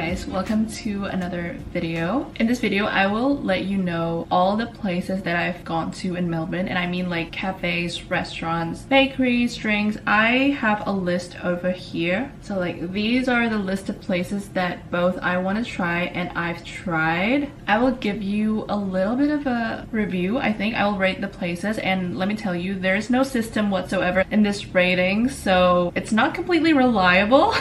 guys, welcome to another video. In this video I will let you know all the places that I've gone to in Melbourne, and I mean like cafes, restaurants, bakeries, drinks. I have a list over here, so like these are the list of places that both I want to try and I've tried. I will give you a little bit of a review. I think I will rate the places, and let me tell you, there's no system whatsoever in this rating, so it's not completely reliable.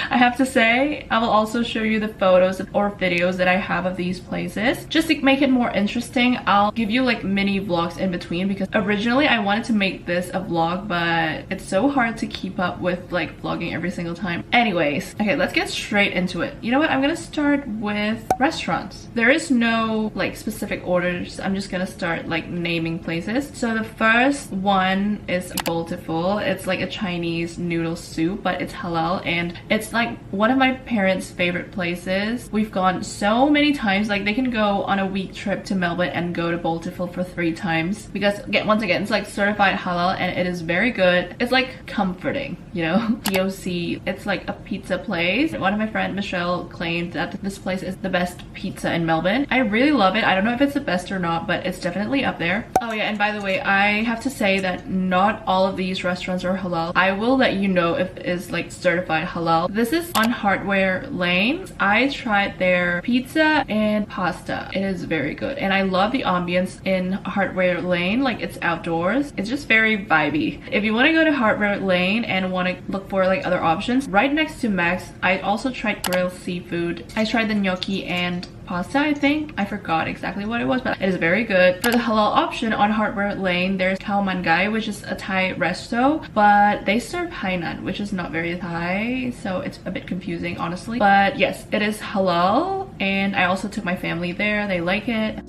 I have to say. I will also show you the photos or videos that I have of these places. Just to make it more interesting, I'll give you like mini vlogs in between, because originally I wanted to make this a vlog, but it's so hard to keep up with like vlogging every single time. Anyways, okay, let's get straight into it. You know what? I'm gonna start with restaurants. There is no like specific orders. I'm just gonna start like naming places. So the first one is Bountiful. It's like a Chinese noodle soup, but it's halal, and it's like one of my parents' favorite places. We've gone so many times, like they can go on a week trip to Melbourne and go to Bountiful for 3 times, because once again, it's like certified halal and it is very good. It's like comforting, you know. DOC, it's like a pizza place. One of my friend Michelle claimed that this place is the best pizza in Melbourne. I really love it. I don't know if it's the best or not, but it's definitely up there. Oh yeah, and by the way, I have to say that not all of these restaurants are halal. I will let you know if it is like certified halal. This is on Hardware Lane. I tried their pizza and pasta. It is very good, and I love the ambience in Hardware Lane. Like, it's outdoors. It's just very vibey. If you want to go to Hardware Lane and want to look for like other options, right next to Max, I also tried grilled seafood. I tried the gnocchi and pasta, I think. I forgot exactly what it was, but it is very good. For the halal option on Hardware Lane, there's Khao Man Gai, which is a Thai resto, but they serve Hainan, which is not very Thai, so it's a bit confusing, honestly. But yes, it is halal, and I also took my family there. They like it.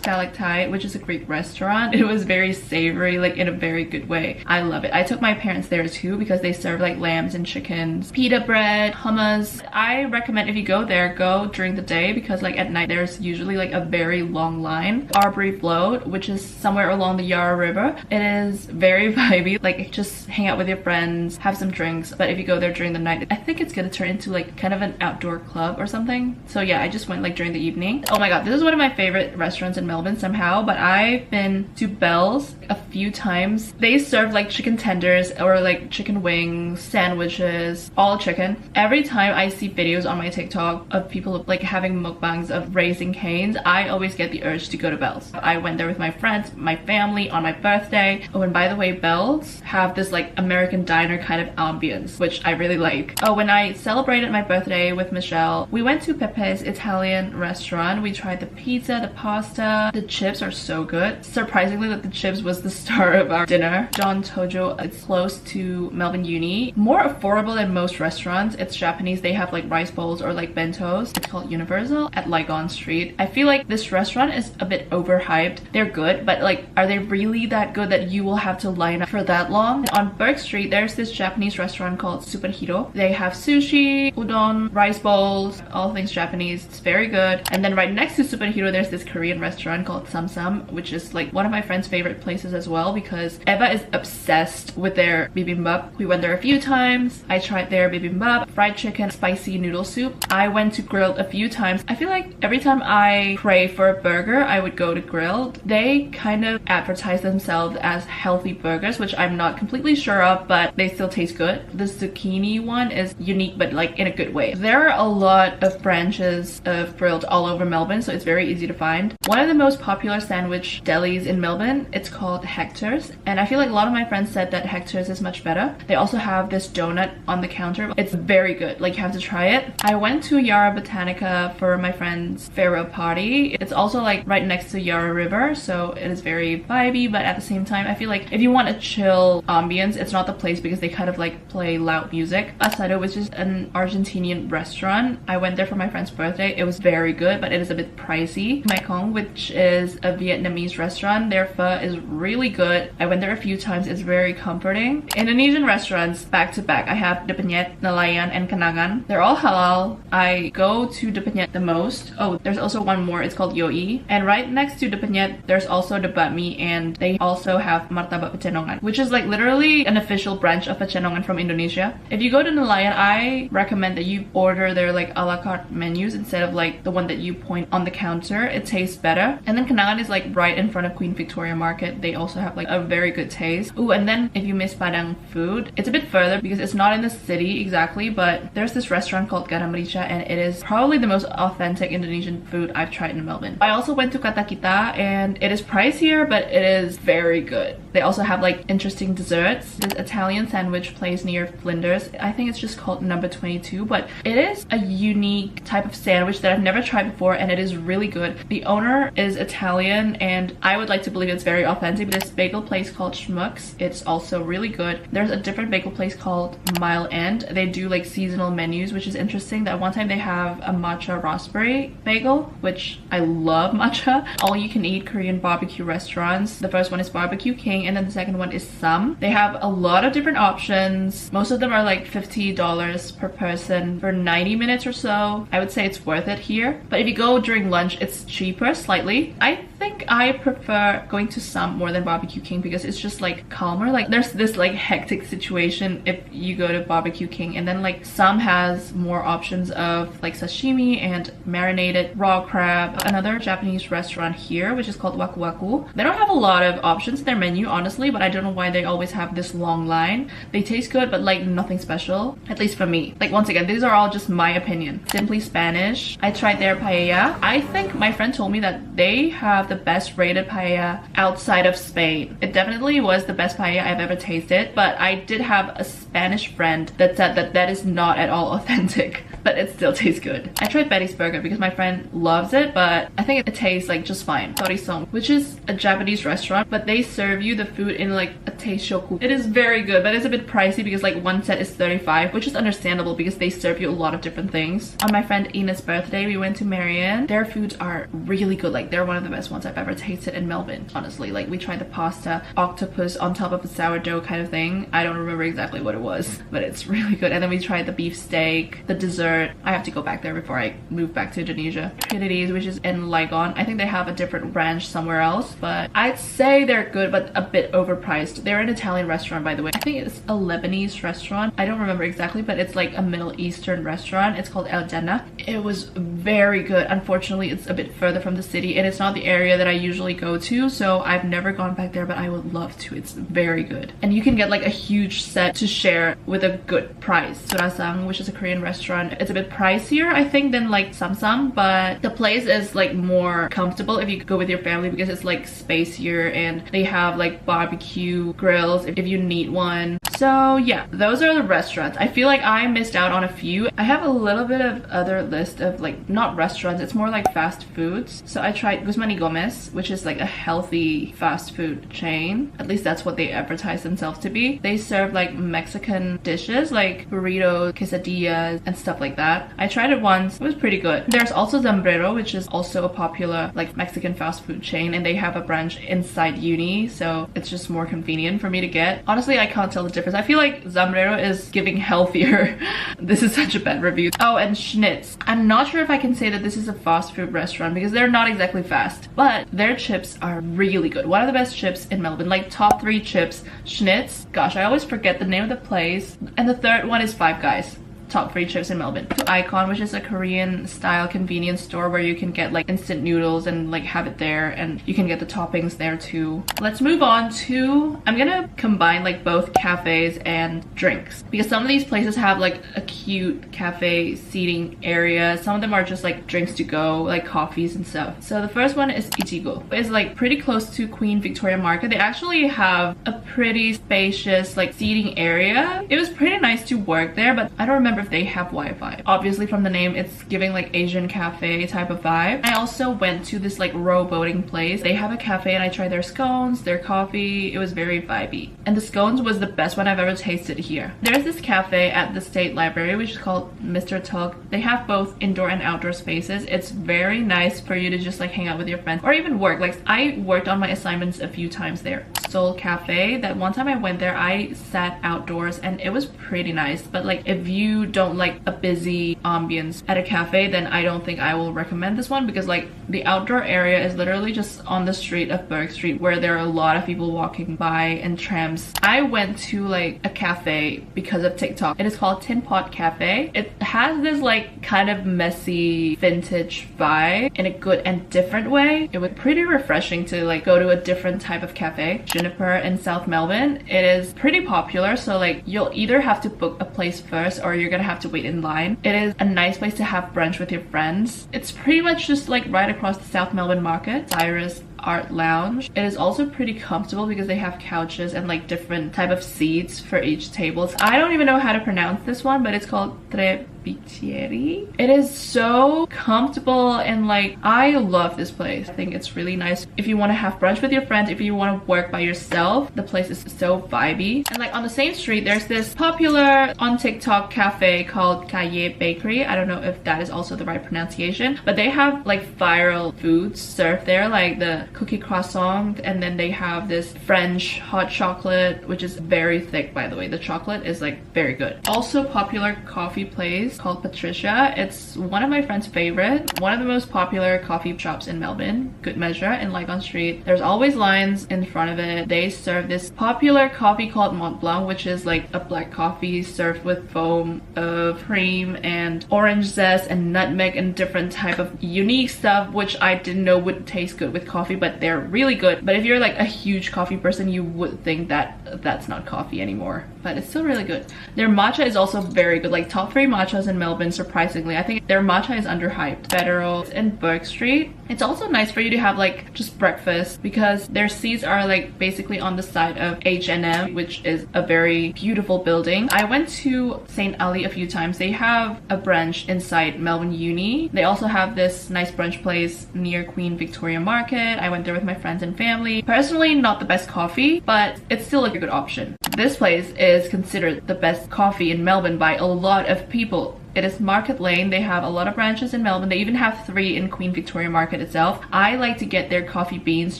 Stalactite, which is a Greek restaurant. It was very savory, like in a very good way. I love it. I took my parents there too, because they serve like lambs and chickens, pita bread, hummus. I recommend if you go there, go during the day, because like at night there's usually like a very long line. Arbury Float, which is somewhere along the Yarra River. It is very vibey, like just hang out with your friends, have some drinks. But if you go there during the night, I think it's gonna turn into like kind of an outdoor club or something. So yeah, I just went like during the evening. Oh my god, this is one of my favorite restaurants in Melbourne somehow, but I've been to Bell's a few times. They serve like chicken tenders or like chicken wings, sandwiches, all chicken. Every time I see videos on my TikTok of people like having mukbangs of Raising Cane's, I always get the urge to go to Bell's. I went there with my friends, my family on my birthday. Oh, and by the way, Bell's have this like American diner kind of ambience, which I really like. Oh, when I celebrated my birthday with Michelle, we went to Pepe's Italian restaurant. We tried the pizza, the pasta. The chips are so good. Surprisingly, that the chips was the star of our dinner. John Tojo, it's close to Melbourne Uni. More affordable than most restaurants. It's Japanese. They have like rice bowls or like bentos. It's called Universal at Lygon Street. I feel like this restaurant is a bit overhyped. They're good, but like, are they really that good that you will have to line up for that long? On Burke Street, there's this Japanese restaurant called Superhiro. They have sushi, udon, rice bowls, all things Japanese. It's very good. And then right next to Superhiro, there's this Korean restaurant called Samsam, which is like one of my friend's favorite places as well, because Eva is obsessed with their bibimbap. We went there a few times. I tried their bibimbap, fried chicken, spicy noodle soup. I went to Grilled a few times. I feel like every time I crave for a burger, I would go to Grilled. They kind of advertise themselves as healthy burgers, which I'm not completely sure of, but they still taste good. The zucchini one is unique, but like in a good way. There are a lot of branches of Grilled all over Melbourne, so it's very easy to find. One of the most popular sandwich delis in Melbourne, it's called Hector's, and I feel like a lot of my friends said that Hector's is much better. They also have this donut on the counter. It's very good, like you have to try it. I went to Yarra Botanica for my friend's farewell party. It's also like right next to Yarra River, so it is very vibey, but at the same time I feel like if you want a chill ambience, it's not the place, because they kind of like play loud music. Asado, which is an Argentinian restaurant, I went there for my friend's birthday. It was very good, but it is a bit pricey. Mekong, which is is a Vietnamese restaurant. Their pho is really good. I went there a few times. It's very comforting. Indonesian restaurants back to back. I have De Penyet, Nelayan, and Kenangan. They're all halal. I go to De Penyet the most. Oh, there's also one more. It's called Yoi. And right next to De Penyet, there's also the Banh Mi, and they also have Martabak Pecenongan, which is like literally an official branch of Pecenongan from Indonesia. If you go to Nelayan, I recommend that you order their like a la carte menus instead of like the one that you point on the counter. It tastes better. And then Kenangan is like right in front of Queen Victoria Market. They also have like a very good taste. Ooh, and then if you miss Padang food, it's a bit further because it's not in the city exactly, but there's this restaurant called Garam Rica, and it is probably the most authentic Indonesian food I've tried in Melbourne. I also went to Kata Kita, and it is pricier, but it is very good. They also have like interesting desserts. This Italian sandwich place near Flinders. I think it's just called Number 22, but it is a unique type of sandwich that I've never tried before, and it is really good. The owner is Italian, and I would like to believe it's very authentic. This bagel place called Schmucks, it's also really good. There's a different bagel place called Mile End. They do like seasonal menus, which is interesting. That one time they have a matcha raspberry bagel, which I love matcha. All you can eat Korean barbecue restaurants. The first one is Barbecue King, and then the second one is Sam. They have a lot of different options. Most of them are like $50 per person for 90 minutes or so. I would say it's worth it here. But if you go during lunch, it's cheaper slightly. I think I prefer going to Sam more than Barbecue King because it's just like calmer. Like there's this like hectic situation if you go to Barbecue King, and then like Sam has more options of like sashimi and marinated raw crab. Another Japanese restaurant here, which is called Waku Waku. They don't have a lot of options in their menu, honestly, but I don't know why they always have this long line. They taste good, but like nothing special, at least for me. Like once again, these are all just my opinion. Simply Spanish. I tried their paella. I think my friend told me that they have the best rated paella outside of Spain. It definitely was the best paella I've ever tasted, but I did have a Spanish friend that said that that is not at all authentic, but it still tastes good. I tried Betty's Burger because my friend loves it, but I think it tastes like just fine. Torison, which is a Japanese restaurant, but they serve you the food in like a teishoku. It is very good, but it's a bit pricey because like one set is 35, which is understandable because they serve you a lot of different things. On my friend Ina's birthday, we went to Marion. Their foods are really good. Like they're one of the best ones I've ever tasted in Melbourne, honestly. Like we tried the pasta octopus on top of a sourdough kind of thing. I don't remember exactly what it was, but it's really good. And then we tried the beef steak, the dessert. I have to go back there before I move back to Indonesia. Trinity's, which is in Legon. I think they have a different branch somewhere else, but I'd say they're good, but a bit overpriced. They're an Italian restaurant, by the way. I think it's a Lebanese restaurant. I don't remember exactly, but it's like a Middle Eastern restaurant. It's called Ardina. It was very good. Unfortunately, it's a bit further from the city, and it's not the area that I usually go to, so I've never gone back there, but I would love to. It's very good. And you can get like a huge set to share with a good price. Surasang, which is a Korean restaurant, it's a bit pricier, I think, than like Samsam, but the place is like more comfortable if you go with your family because it's like spacier, and they have like barbecue grills if you need one. So yeah, those are the restaurants. I feel like I missed out on a few. I have a little bit of other list of like not restaurants, it's more like fast foods. So I tried Guzman y Gomez, which is like a healthy fast food chain. At least that's what they advertise themselves to be. They serve like Mexican dishes like burritos, quesadillas, and stuff like that. I tried it once. It was pretty good. There's also Zambrero, which is also a popular like Mexican fast food chain, and they have a branch inside uni, so it's just more convenient for me to get. Honestly, I can't tell the difference. I feel like Zambrero is giving healthier. This is such a bad review. Oh, and Schnitz. I'm not sure if I can say that this is a fast food restaurant because they're not exactly fast, but their chips are really good. One of the best chips in Melbourne, like top 3 chips. Schnitz. Gosh, I always forget the name of the place. And the third one is Five Guys. Top 3 chips in Melbourne. To Icon, which is a Korean style convenience store where you can get like instant noodles and like have it there, and you can get the toppings there too. Let's move on to, I'm gonna combine like both cafes and drinks because some of these places have like a cute cafe seating area. Some of them are just like drinks to go, like coffees and stuff. So the first one is Ichigo. It's like pretty close to Queen Victoria Market. They actually have a pretty spacious like seating area. It was pretty nice to work there, but I don't remember if they have Wi-Fi. Obviously from the name, it's giving like Asian cafe type of vibe. I also went to this like rowboating place. They have a cafe and I tried their scones, their coffee. It was very vibey. And the scones was the best one I've ever tasted here. There's this cafe at the State Library which is called Mr. Tug. They have both indoor and outdoor spaces. It's very nice for you to just like hang out with your friends or even work. Like I worked on my assignments a few times there. Seoul Cafe, that one time I went there, I sat outdoors and it was pretty nice. But like if you don't like a busy ambience at a cafe, then I don't think I will recommend this one, because like the outdoor area is literally just on the street of Berg Street where there are a lot of people walking by and trams. I went to like a cafe because of TikTok. It is called Tin Pot Cafe. It has this like kind of messy vintage vibe in a good and different way. It was pretty refreshing to like go to a different type of cafe. Juniper in South Melbourne. It is pretty popular, so like you'll either have to book a place first or you're gonna have to wait in line. It is a nice place to have brunch with your friends. It's pretty much just like right across the South Melbourne market. Cyrus Art Lounge. It is also pretty comfortable because they have couches and like different type of seats for each table. I don't even know how to pronounce this one, but it's called Trebicieri. It is so comfortable and like I love this place. I think it's really nice if you want to have brunch with your friends, if you want to work by yourself. The place is so vibey. And like on the same street there's this popular on TikTok cafe called Calle Bakery. I don't know if that is also the right pronunciation, but they have like viral foods served there, like the cookie croissant, and then they have this French hot chocolate which is very thick, by the way. The chocolate is like very good. Also popular coffee place called Patricia. It's one of my friend's favorite, one of the most popular coffee shops in Melbourne. Good measure in Lygon Street. There's always lines in front of it. They serve this popular coffee called Mont Blanc, which is like a black coffee served with foam of cream and orange zest and nutmeg and different type of unique stuff which I didn't know would taste good with coffee, but they're really good. But if you're like a huge coffee person, you would think that that's not coffee anymore, but it's still really good. Their matcha is also very good, like top 3 matchas in Melbourne, surprisingly. I think their matcha is underhyped. Federal in Berg Street. It's also nice for you to have like just breakfast because their seats are like basically on the side of H&M, which is a very beautiful building. I went to St. Ali a few times. They have a branch inside Melbourne Uni. They also have this nice brunch place near Queen Victoria Market. I went there with my friends and family. Personally, not the best coffee, but it's still like a good option. This place is considered the best coffee in Melbourne by a lot of people. It is Market Lane. They have a lot of branches in Melbourne. They even have 3 in Queen Victoria Market itself. I like to get their coffee beans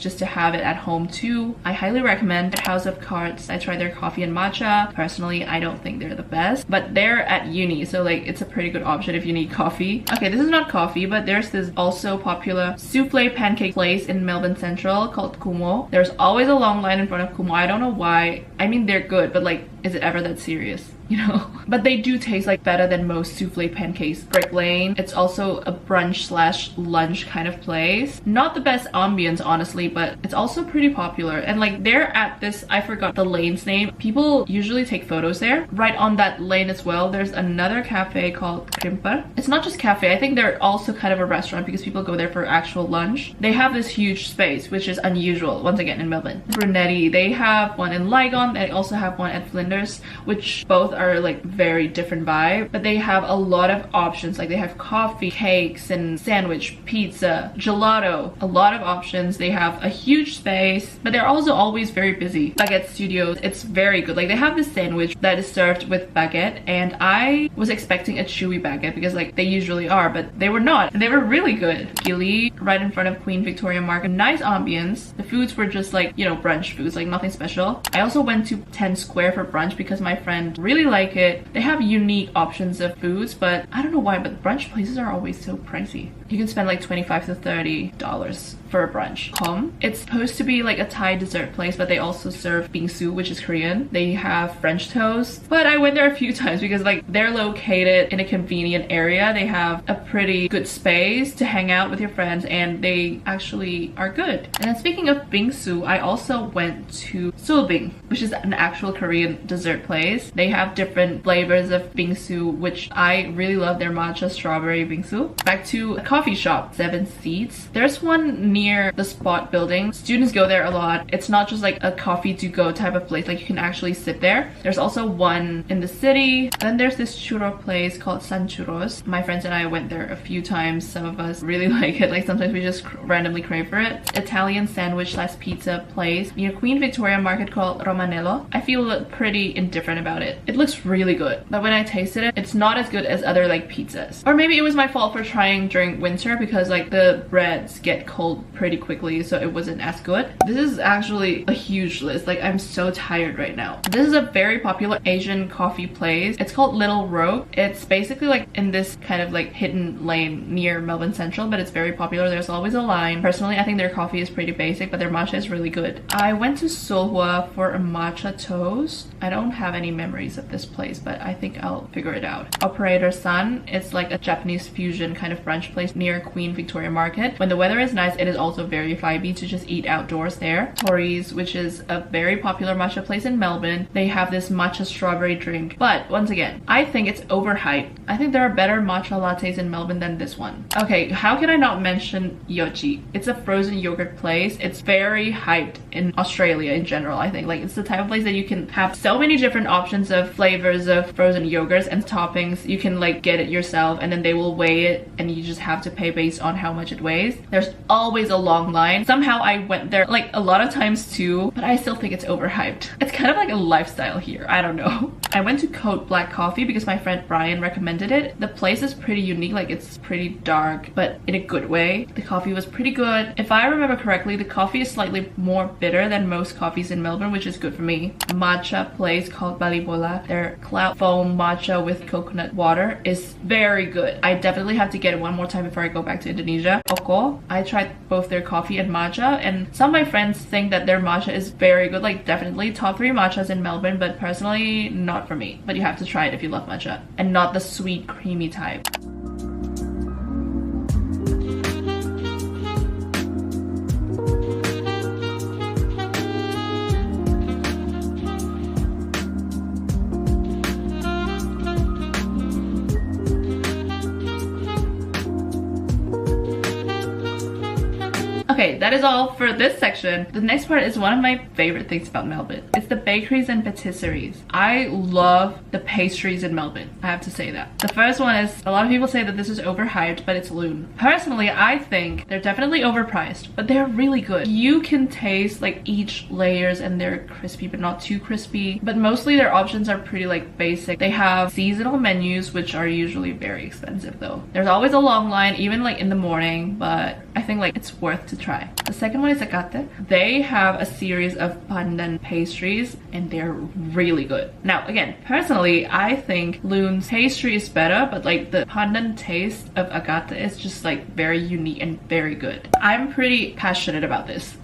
just to have it at home too. I highly recommend House of Cards. I tried their coffee and matcha. Personally, I don't think they're the best, but they're at uni, so like it's a pretty good option if you need coffee. Okay, this is not coffee, but there's this also popular souffle pancake place in Melbourne Central called Kumo. There's always a long line in front of Kumo. I don't know why. I mean, they're good, but like, is it ever that serious? You know, but they do taste like better than most souffle pancakes. Brick Lane, it's also a brunch slash lunch kind of place. Not the best ambience, honestly, but it's also pretty popular. And like they're at this, I forgot the lane's name. People usually take photos there. Right on that lane as well, there's another cafe called Krimper. It's not just cafe, I think they're also kind of a restaurant because people go there for actual lunch. They have this huge space, which is unusual once again in Melbourne. Brunetti, they have one in Lygon. They also have one at Flinders, which both are like very different vibe, but they have a lot of options. Like they have coffee, cakes, and sandwich, pizza, gelato, a lot of options. They have a huge space, but they're also always very busy. Baguette Studios, it's very good. Like they have this sandwich that is served with baguette, and I was expecting a chewy baguette because like they usually are, but they were not, and they were really good. Gilly, right in front of Queen Victoria Market. Nice ambience. The foods were just like, you know, brunch foods, like nothing special. I also went to 10 Square for brunch because my friend really like it. They have unique options of foods, but I don't know why, but brunch places are always so pricey. You can spend like $25 to $30 for a brunch. It's supposed to be like a Thai dessert place, but they also serve bingsu, which is Korean. They have French toast, but I went there a few times because like they're located in a convenient area. They have a pretty good space to hang out with your friends, and they actually are good. And then speaking of bingsu, I also went to Sulbing, which is an actual Korean dessert place. They have have different flavors of bingsu, which I really love their matcha strawberry bingsu. Back to a coffee shop, 7 Seats. There's one near the Spot building. Students go there a lot. It's not just like a coffee to go type of place, like you can actually sit there. There's also one in the city. Then there's this churro place called San Churros. My friends and I went there a few times. Some of us really like it, like sometimes we just randomly crave for it. Italian sandwich slash pizza place near Queen Victoria Market called Romanello. I feel pretty indifferent about it. It looks really good, but when I tasted it, it's not as good as other like pizzas. Or maybe it was my fault for trying during winter because like the breads get cold pretty quickly, so it wasn't as good. This is actually a huge list. Like I'm so tired right now. This is a very popular Asian coffee place. It's called Little Rogue. It's basically like in this kind of like hidden lane near Melbourne Central, but it's very popular. There's always a line. Personally, I think their coffee is pretty basic, but their matcha is really good. I went to Sohua for a matcha toast. I don't have any memories of this place, but I think I'll figure it out. Operator Sun. It's like a Japanese fusion kind of brunch place near Queen Victoria Market. When the weather is nice, it is also very vibey to just eat outdoors there. Tori's, which is a very popular matcha place in Melbourne. They have this matcha strawberry drink, but once again, I think it's overhyped. I think there are better matcha lattes in Melbourne than this one. Okay, how can I not mention Yochi? It's a frozen yogurt place. It's very hyped in Australia in general. I think like it's the type of place that you can have so many different options of flavors of frozen yogurts and toppings. You can like get it yourself and then they will weigh it and you just have to pay based on how much it weighs. There's always a long line. Somehow I went there like a lot of times too, but I still think it's overhyped. It's kind of like a lifestyle here. I don't know. I went to Coat Black Coffee because my friend Brian recommended it. The place is pretty unique, like it's pretty dark, but in a good way. The coffee was pretty good. If I remember correctly, the coffee is slightly more bitter than most coffees in Melbourne, which is good for me. A matcha place called Balibola. Their cloud foam matcha with coconut water is very good. I definitely have to get it one more time before I go back to Indonesia. Xoxo. I tried both their coffee and matcha, and some of my friends think that their matcha is very good, like definitely top 3 matchas in Melbourne, but personally not for me. But you have to try it if you love matcha and not the sweet creamy type. Okay, that is all for this section. The next part is one of my favorite things about Melbourne. It's the bakeries and patisseries. I love the pastries in Melbourne. I have to say that. The first one is, a lot of people say that this is overhyped, but it's Loon. Personally, I think they're definitely overpriced, but they're really good. You can taste like each layers and they're crispy, but not too crispy. But mostly their options are pretty like basic. They have seasonal menus, which are usually very expensive though. There's always a long line, even like in the morning, but I think like it's worth to try. The second one is agate. They have a series of pandan pastries and they're really good. Now again, personally, I think Loon's pastry is better, but like the pandan taste of agate is just like very unique and very good. I'm pretty passionate about this.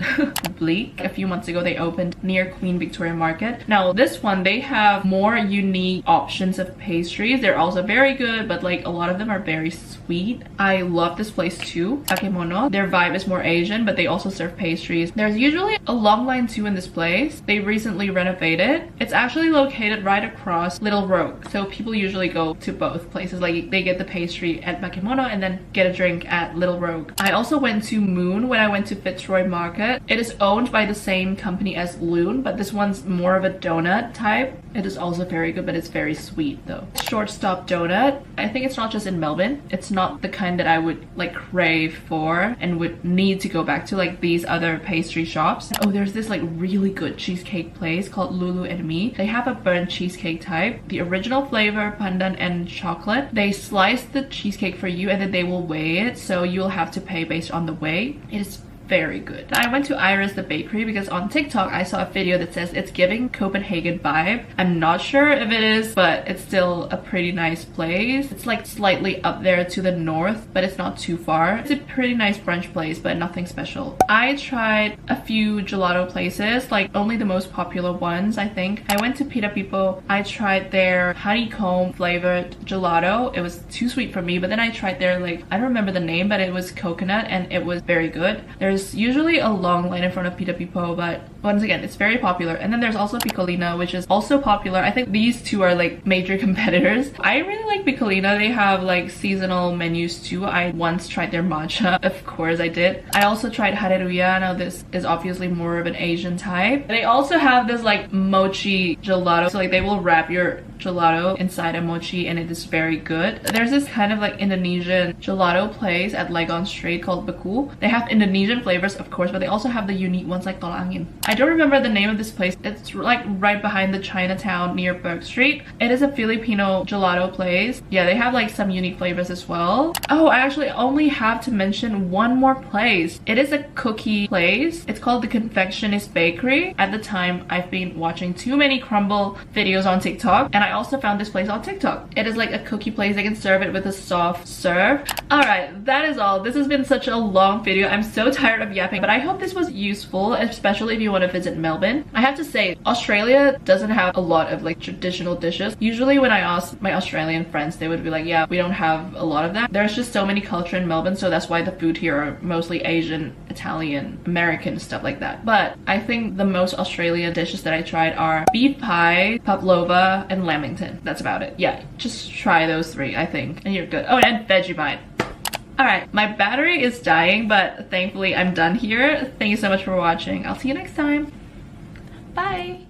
Bleak, a few months ago they opened near Queen Victoria Market. Now this one, they have more unique options of pastries. They're also very good, but like a lot of them are very sweet. I love this place too. Takemono. Their vibe is more Asian, but they also serve pastries. There's usually a long line too in this place. They recently renovated. It's actually located right across Little Rogue, so people usually go to both places. Like they get the pastry at Bakemono and then get a drink at Little Rogue. I also went to Moon when I went to Fitzroy Market. It is owned by the same company as Loon, but this one's more of a donut type. It is also very good, but it's very sweet though. Shortstop donut. I think it's not just in Melbourne. It's not the kind that I would like crave for and would need to go back to like these other pastry shops. Oh, there's this like really good cheesecake place called Lulu and Me. They have a burnt cheesecake type. The original flavor, pandan and chocolate. They slice the cheesecake for you and then they will weigh it, so you'll have to pay based on the weight. It is very good. I went to Iris the bakery because on TikTok I saw a video that says it's giving Copenhagen vibe. I'm not sure if it is, but it's still a pretty nice place. It's like slightly up there to the north, but it's not too far. It's a pretty nice brunch place, but nothing special. I tried a few gelato places, like only the most popular ones, I think. I went to Pita Pipo. I tried their honeycomb flavored gelato. It was too sweet for me, but then I tried their like, I don't remember the name, but it was coconut and it was very good. There's usually a long line in front of Pita Pipo, but once again, it's very popular. And then there's also Piccolina, which is also popular. I think these two are like major competitors. I really like Piccolina. They have like seasonal menus too. I once tried their matcha. Of course I did. I also tried Hareruya. Now this is obviously more of an Asian type. They also have this like mochi gelato. So like they will wrap your gelato inside a mochi and it is very good. There's this kind of like Indonesian gelato place at Legon Street called Beku. They have Indonesian flavors of course, but they also have the unique ones like tol angin. I don't remember the name of this place. It's like right behind the Chinatown near Burke Street. It is a Filipino gelato place. Yeah, they have like some unique flavors as well. Oh, I actually only have to mention one more place. It is a cookie place. It's called the Confectionist Bakery. At the time, I've been watching too many crumble videos on TikTok, and I also found this place on TikTok. It is like a cookie place. They can serve it with a soft serve. Alright, that is all. This has been such a long video. I'm so tired of yapping, but I hope this was useful, especially if you want to visit Melbourne. I have to say, Australia doesn't have a lot of like traditional dishes. Usually when I ask my Australian friends, they would be like, yeah, we don't have a lot of that. There's just so many culture in Melbourne, so that's why the food here are mostly Asian, Italian, American, stuff like that. But I think the most Australian dishes that I tried are beef pie, pavlova, and lamington. That's about it. Yeah, just try those three, I think, and you're good. Oh, and Vegemite. Alright, my battery is dying, but thankfully I'm done here. Thank you so much for watching. I'll see you next time. Bye!